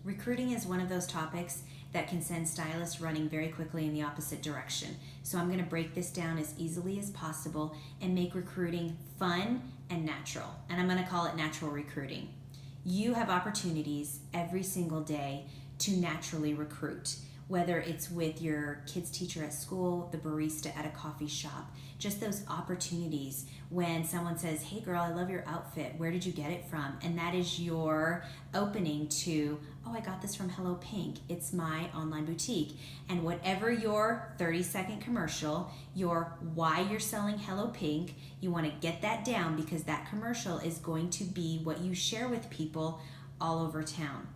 Recruiting is one of those topics that can send stylists running very quickly in the opposite direction. So I'm going to break this down as easily as possible and make recruiting fun and natural. And I'm going to call it natural recruiting. You have opportunities every single day to naturally recruit, whether it's with your kid's teacher at school, the barista at a coffee shop, just those opportunities when someone says, hey girl, I love your outfit, where did you get it from? And that is your opening to, oh, I got this from Hello Pink, it's my online boutique. And whatever your 30-second commercial, your why you're selling Hello Pink, you want to get that down because that commercial is going to be what you share with people all over town.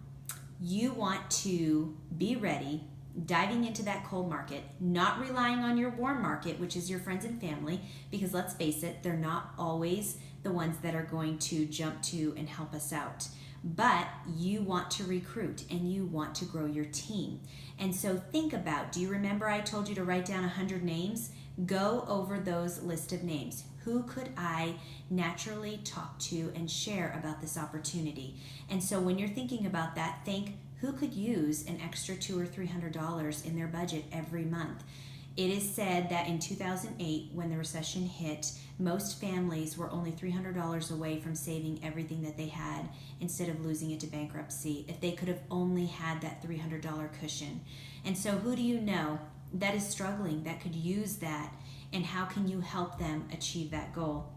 You want to be ready, diving into that cold market, not relying on your warm market, which is your friends and family, because let's face it, they're not always the ones that are going to jump to and help us out. But you want to recruit and you want to grow your team. And so think about, do you remember I told you to write down 100 names? Go over those list of names. Who could I naturally talk to and share about this opportunity? And so when you're thinking about that, think, who could use an extra $200 or $300 in their budget every month? It is said that in 2008, when the recession hit, most families were only $300 away from saving everything that they had instead of losing it to bankruptcy, if they could have only had that $300 cushion. And so who do you know that is struggling, that could use that, and how can you help them achieve that goal?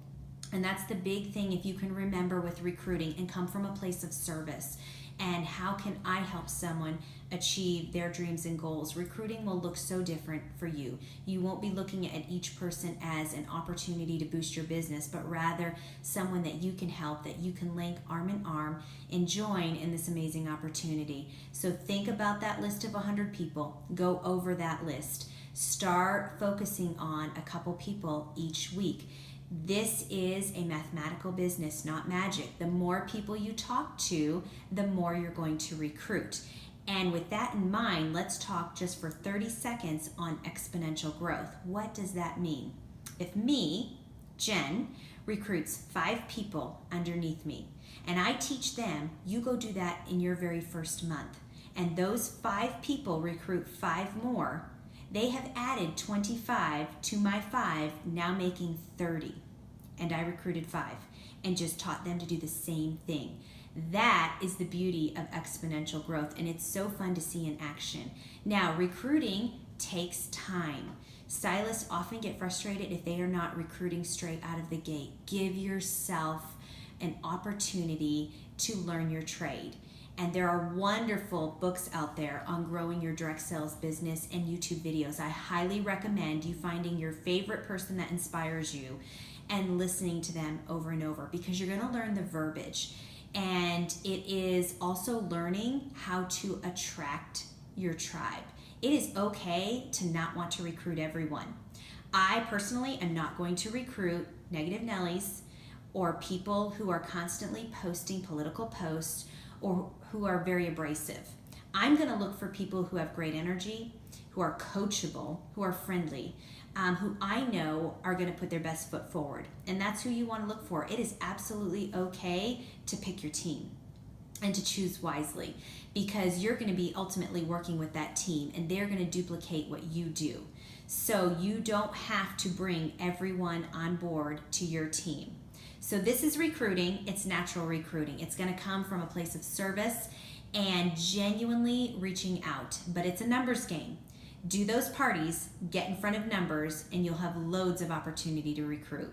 And that's the big thing, if you can remember with recruiting and come from a place of service. And how can I help someone achieve their dreams and goals? Recruiting will look so different for you. You won't be looking at each person as an opportunity to boost your business, but rather someone that you can help, that you can link arm in arm and join in this amazing opportunity. So think about that list of 100 people. Go over that list. Start focusing on a couple people each week. This is a mathematical business, not magic. The more people you talk to, the more you're going to recruit. And with that in mind, let's talk just for 30 seconds on exponential growth. What does that mean? If me, Jen, recruits 5 people underneath me, and I teach them, you go do that in your very first month, and those 5 people recruit 5 more, they have added 25 to my 5, now making 30. And I recruited 5 and just taught them to do the same thing. That is the beauty of exponential growth, and it's so fun to see in action. Now, recruiting takes time. Stylists often get frustrated if they are not recruiting straight out of the gate. Give yourself an opportunity to learn your trade. And there are wonderful books out there on growing your direct sales business and YouTube videos. I highly recommend you finding your favorite person that inspires you and listening to them over and over, because you're going to learn the verbiage. And it is also learning how to attract your tribe. It is okay to not want to recruit everyone. I personally am not going to recruit negative Nellies or people who are constantly posting political posts or who are very abrasive. I'm going to look for people who have great energy, who are coachable, who are friendly, who I know are going to put their best foot forward. And that's who you want to look for. It is absolutely okay to pick your team and to choose wisely, because you're going to be ultimately working with that team and they're going to duplicate what you do. So you don't have to bring everyone on board to your team. So this is recruiting. It's natural recruiting. It's going to come from a place of service and genuinely reaching out, but it's a numbers game. Do those parties, get in front of numbers, and you'll have loads of opportunity to recruit.